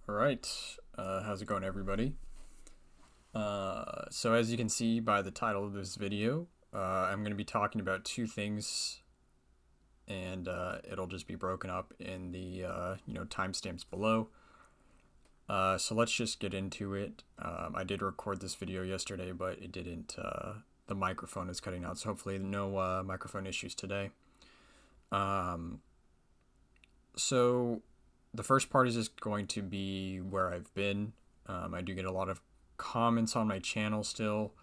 All right, how's it going, everybody? So as you can see by the title of this video, I'm going to be talking about two things, and it'll just be broken up in the timestamps below. So let's just get into it. I did record this video yesterday, but it didn't. The microphone is cutting out, so hopefully no microphone issues today. Um, so the first part is just going to be where I've been. I do get a lot of comments on my channel still,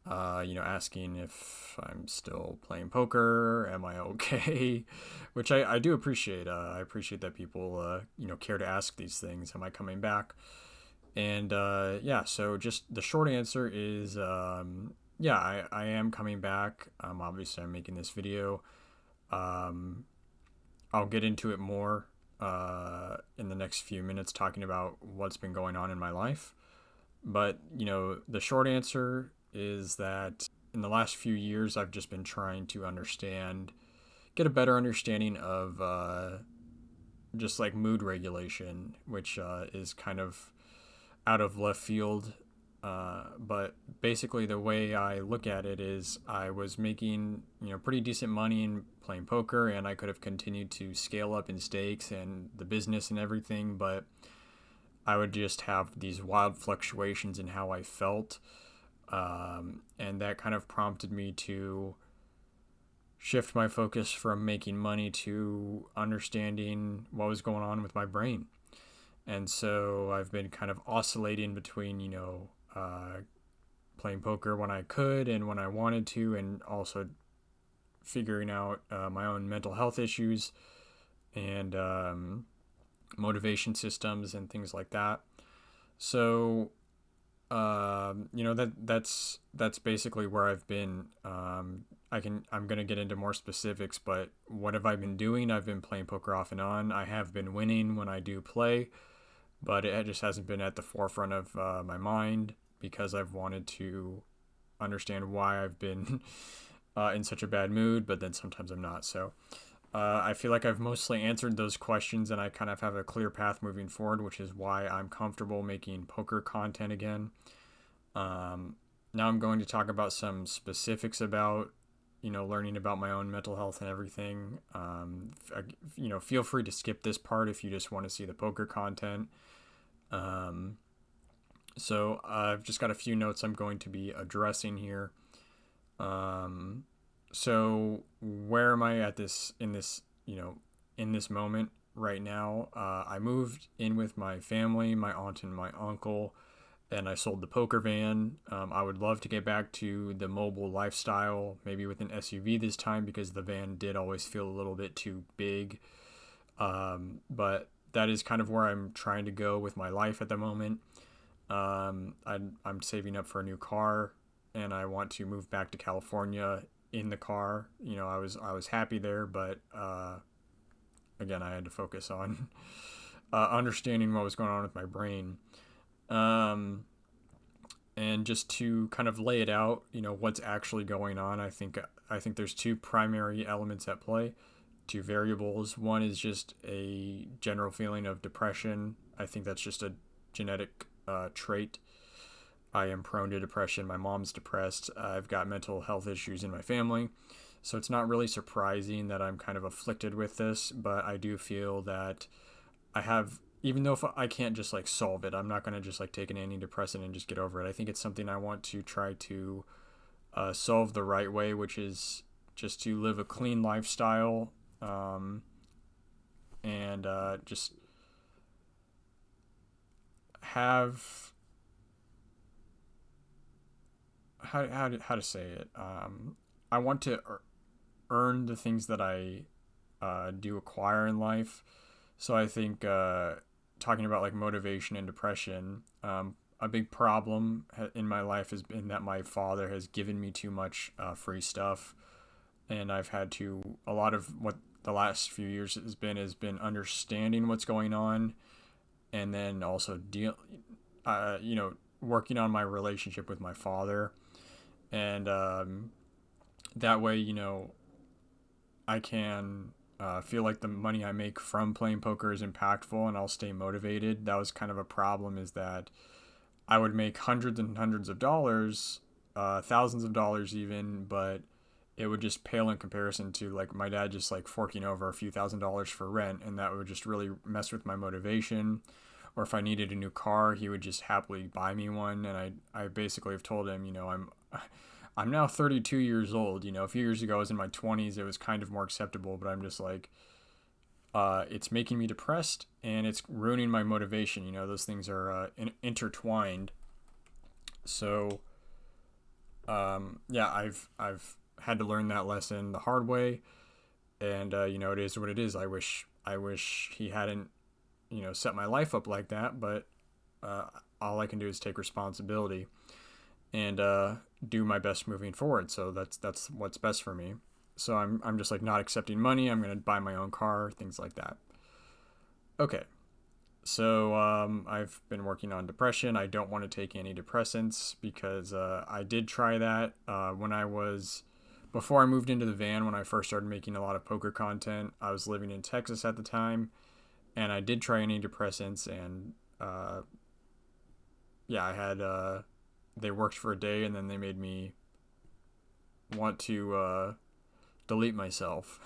asking if I'm still playing poker, am I okay? Which I do appreciate. I appreciate that people, care to ask these things. Am I coming back? And yeah, so just the short answer is, yeah, I am coming back. Obviously, I'm making this video. Um, I'll get into it more in the next few minutes, talking about what's been going on in my life. But, the short answer is that in the last few years, I've just been trying to get a better understanding of just like mood regulation, which is kind of out of left field. But basically, the way I look at it is I was making, pretty decent money in playing poker, and I could have continued to scale up in stakes and the business and everything, but I would just have these wild fluctuations in how I felt. And that kind of prompted me to shift my focus from making money to understanding what was going on with my brain. And so I've been kind of oscillating between, playing poker when I could and when I wanted to, and also figuring out my own mental health issues and motivation systems and things like that. So, that's basically where I've been. I'm gonna get into more specifics, but what have I been doing? I've been playing poker off and on. I have been winning when I do play, but it just hasn't been at the forefront of my mind because I've wanted to understand why I've been in such a bad mood, but then sometimes I'm not. So I feel like I've mostly answered those questions, and I kind of have a clear path moving forward, which is why I'm comfortable making poker content again. Now I'm going to talk about some specifics about, learning about my own mental health and everything. Feel free to skip this part if you just want to see the poker content. So I've just got a few notes I'm going to be addressing here. So where am I at in this moment right now? I moved in with my family, my aunt and my uncle, and I sold the poker van. I would love to get back to the mobile lifestyle, maybe with an SUV this time, because the van did always feel a little bit too big. But that is kind of where I'm trying to go with my life at the moment. I'm saving up for a new car, and I want to move back to California in the car. I was happy there, but again, I had to focus on understanding what was going on with my brain. And just to kind of lay it out, what's actually going on. I think there's two primary elements at play, two variables. One is just a general feeling of depression. I think that's just a genetic trait. I am prone to depression. My mom's depressed. I've got mental health issues in my family. So it's not really surprising that I'm kind of afflicted with this, but I do feel that I have, even though if I can't just like solve it, I'm not going to just like take an antidepressant and just get over it. I think it's something I want to try to solve the right way, which is just to live a clean lifestyle, and just have how to say it. I want to earn the things that I do acquire in life. So I think talking about like motivation and depression, a big problem in my life has been that my father has given me too much free stuff, and I've had to, a lot of what the last few years has been understanding what's going on, and then also uh, you know, working on my relationship with my father, and that way, I can feel like the money I make from playing poker is impactful and I'll stay motivated. That was kind of a problem, is that I would make hundreds and hundreds of dollars, thousands of dollars even, but it would just pale in comparison to like my dad just like forking over a few $1,000s for rent, and that would just really mess with my motivation. Or if I needed a new car, he would just happily buy me one, and I basically have told him, I'm now 32 years old. A few years ago I was in my 20s. It was kind of more acceptable, but I'm just like, it's making me depressed and it's ruining my motivation. Those things are intertwined. So, yeah, I've had to learn that lesson the hard way, and it is what it is. I wish he hadn't set my life up like that, but all I can do is take responsibility and do my best moving forward. So that's what's best for me. So I'm just like not accepting money. I'm gonna buy my own car, things like that. Okay. So I've been working on depression. I don't want to take antidepressants because I did try that before I moved into the van. When I first started making a lot of poker content, I was living in Texas at the time, and I did try antidepressants, and yeah, I had they worked for a day, and then they made me want to delete myself.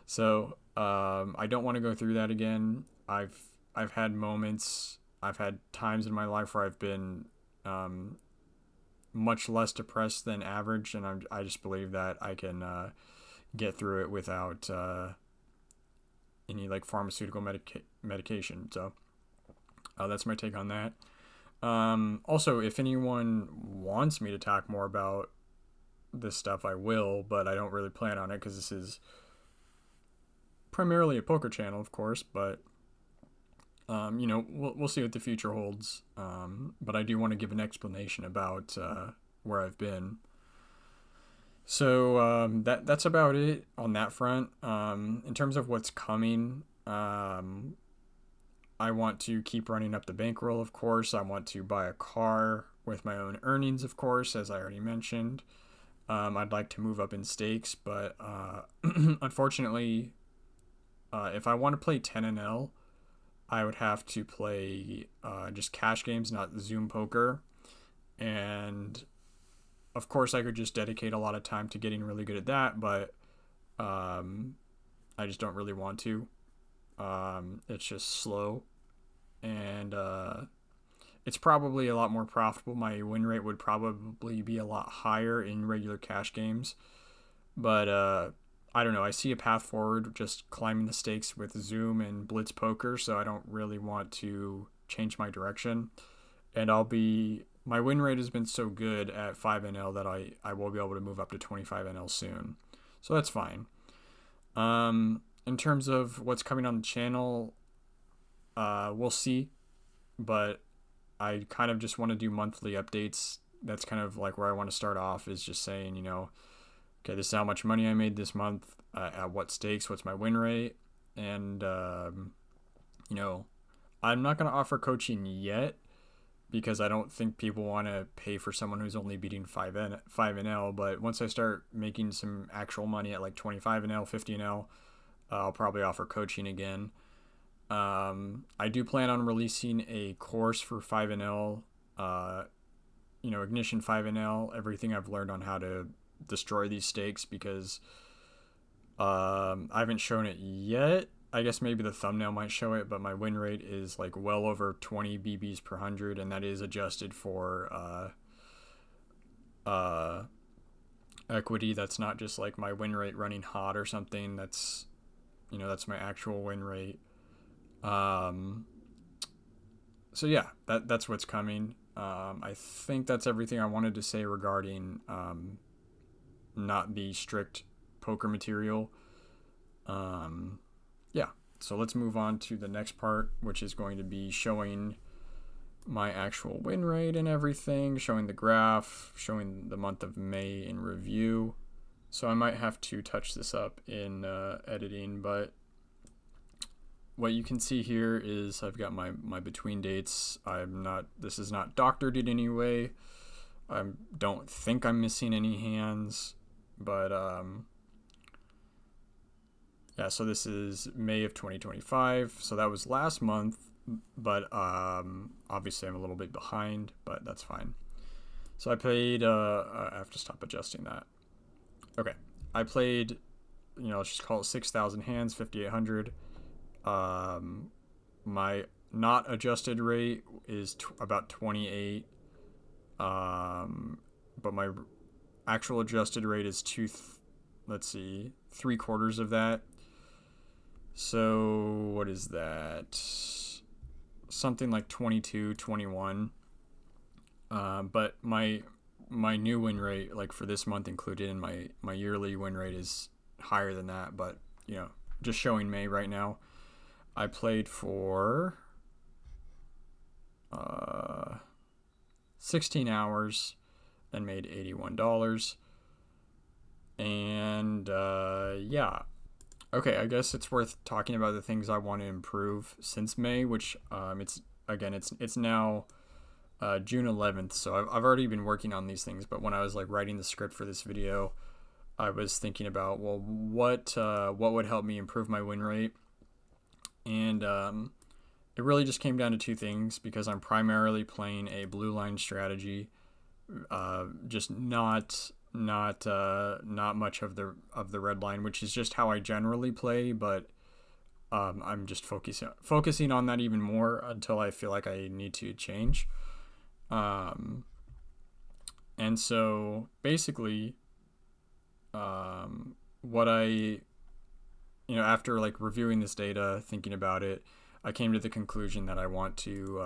So I don't want to go through that again. I've had moments, I've had times in my life where I've been much less depressed than average, and I just believe that I can get through it without any like pharmaceutical medication. So that's my take on that. Also, if anyone wants me to talk more about this stuff, I will, but I don't really plan on it because this is primarily a poker channel, of course, but we'll see what the future holds. But I do want to give an explanation about where I've been. So that's about it on that front. In terms of what's coming, I want to keep running up the bankroll, of course. I want to buy a car with my own earnings, of course, as I already mentioned. I'd like to move up in stakes, but unfortunately, if I want to play 10NL, I would have to play just cash games, not Zoom poker. And of course, I could just dedicate a lot of time to getting really good at that, but I just don't really want to. It's just slow, and it's probably a lot more profitable. My win rate would probably be a lot higher in regular cash games, but I don't know. I see a path forward just climbing the stakes with Zoom and Blitz Poker, so I don't really want to change my direction. And my win rate has been so good at 5NL that I will be able to move up to 25NL soon. So that's fine. In terms of what's coming on the channel, we'll see, but I kind of just want to do monthly updates. That's kind of like where I want to start off, is just saying, okay, this is how much money I made this month, at what stakes, what's my win rate, and, I'm not going to offer coaching yet because I don't think people want to pay for someone who's only beating 5NL, but once I start making some actual money at like 25NL, 50NL, I'll probably offer coaching again. I do plan on releasing a course for 5NL, Ignition 5NL, everything I've learned on how to destroy these stakes, because I haven't shown it yet. I guess maybe the thumbnail might show it, but my win rate is like well over 20 BBs per 100, and that is adjusted for equity. That's not just like my win rate running hot or something. That's my actual win rate. So yeah, that's what's coming. I think that's everything I wanted to say regarding not the strict poker material. Yeah, so let's move on to the next part, which is going to be showing my actual win rate and everything, showing the graph, showing the month of May in review. So I might have to touch this up in editing, but what you can see here is I've got my between dates. This is not doctored in any way. I don't think I'm missing any hands, but Yeah, so this is May of 2025. So that was last month, but obviously I'm a little bit behind, but that's fine. So I played, I have to stop adjusting that. Okay. I played, let's just call it 6,000 hands, 5,800. My not adjusted rate is about 28. But my actual adjusted rate is let's see, 3/4 of that. So what is that? Something like 22, 21. But my new win rate, like for this month included in my yearly win rate, is higher than that. But just showing May right now. I played for 16 hours and made $81. And yeah. Okay, I guess it's worth talking about the things I want to improve since May, which it's now June 11th, so I've already been working on these things. But when I was like writing the script for this video, I was thinking about, well, what would help me improve my win rate, and it really just came down to two things, because I'm primarily playing a blue line strategy, just not much of the red line, which is just how I generally play, but I'm just focusing on that even more until I feel like I need to change. And so basically, what after like reviewing this data, thinking about it, I came to the conclusion that I want to,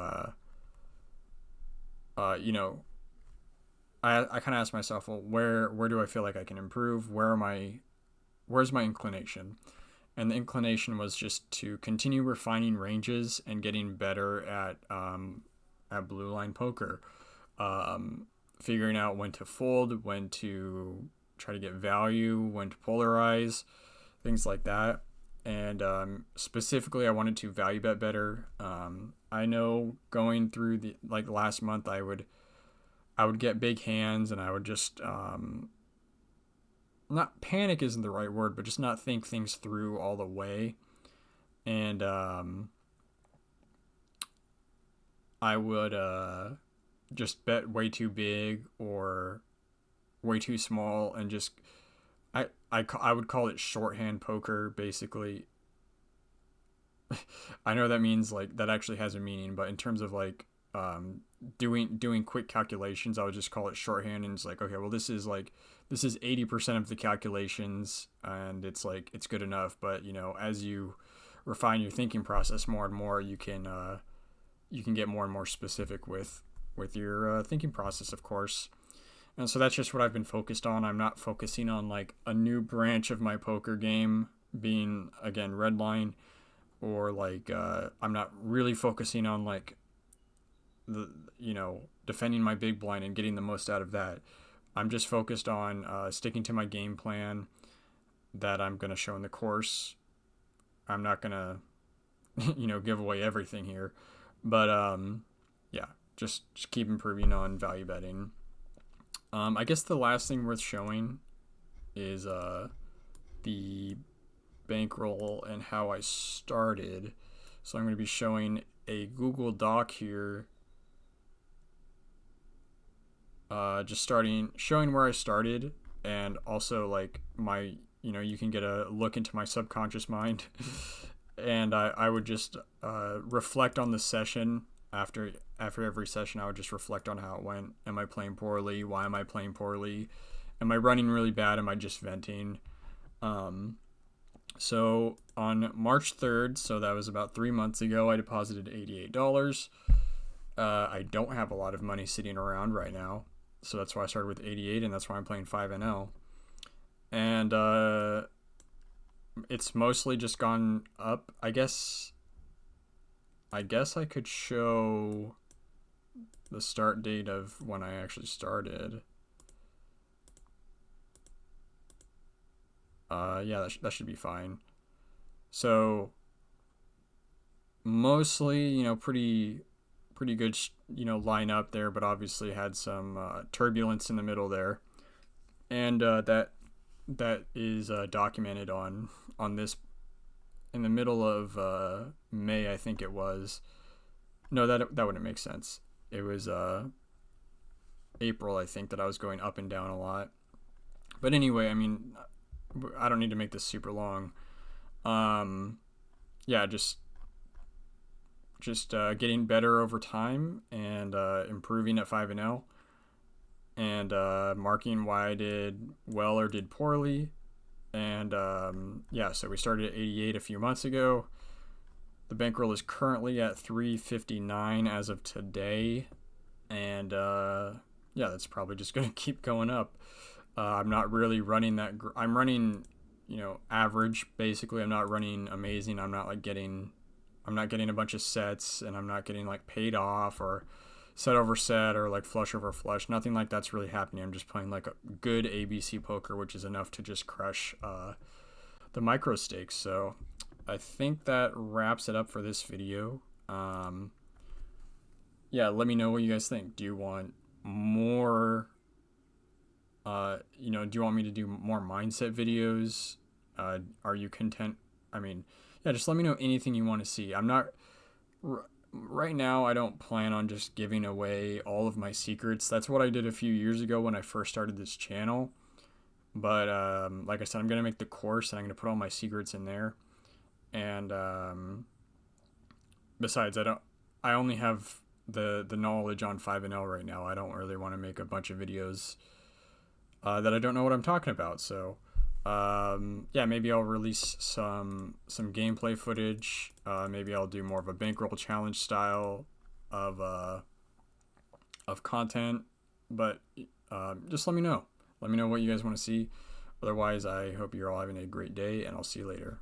I kind of asked myself, well, where do I feel like I can improve? Where's my inclination? And the inclination was just to continue refining ranges and getting better at blue line poker, figuring out when to fold, when to try to get value, when to polarize, things like that. And specifically, I wanted to value bet better. I know going through the last month, I would get big hands, and I would just not panic isn't the right word, but just not think things through all the way. And I would just bet way too big or way too small, and just I would call it shorthand poker, basically. I know that means that actually has a meaning, but in terms of doing quick calculations, I would just call it shorthand, and it's okay, well, this is 80% of the calculations, and it's good enough. But as you refine your thinking process more and more, you can get more and more specific with your thinking process, of course. And so that's just what I've been focused on. I'm not focusing on a new branch of my poker game being, again, red line, or I'm not really focusing on defending my big blind and getting the most out of that. I'm just focused on sticking to my game plan that I'm going to show in the course. I'm not going to give away everything here, but yeah, just keep improving on value betting. I guess the last thing worth showing is the bankroll and how I started. So I'm going to be showing a Google Doc here, just showing where I started, and also my, you can get a look into my subconscious mind. And I would just reflect on the session. After every session, I would just reflect on how it went. Am I playing poorly? Why am I playing poorly? Am I running really bad? Am I just venting? So on March 3rd, so that was about 3 months ago, I deposited $88. I don't have a lot of money sitting around right now, so that's why I started with 88, and that's why I'm playing 5NL. And it's mostly just gone up. I guess I could show the start date of when I actually started. Yeah, that should be fine. So mostly, pretty good, line up there, but obviously had some turbulence in the middle there, and that is documented on this in the middle of May, I think it was. No, that wouldn't make sense. It was April, I think, that I was going up and down a lot. But anyway, I mean, I don't need to make this super long. Yeah, just getting better over time and improving at 5 and L, and marking why I did well or did poorly. And yeah, so we started at 88 a few months ago. The bankroll is currently at 359 as of today, and yeah, that's probably just going to keep going up. I'm not really running that. I'm running, average basically. I'm not running amazing. I'm not getting a bunch of sets, and I'm not getting like paid off or set over set or like flush over flush. Nothing like that's really happening. I'm just playing like a good ABC poker, which is enough to just crush the micro stakes. So I think that wraps it up for this video. Yeah, let me know what you guys think. Do you want more? Do you want me to do more mindset videos? Are you content? I mean, yeah, just let me know anything you want to see. I'm not right now. I don't plan on just giving away all of my secrets. That's what I did a few years ago when I first started this channel. But like I said, I'm gonna make the course and I'm gonna put all my secrets in there. And besides, I only have the knowledge on 5 and L right now. I don't really want to make a bunch of videos that I don't know what I'm talking about. So yeah, maybe I'll release some gameplay footage. Maybe I'll do more of a bankroll challenge style of content. But just let me know. Let me know what you guys want to see. Otherwise, I hope you're all having a great day, and I'll see you later.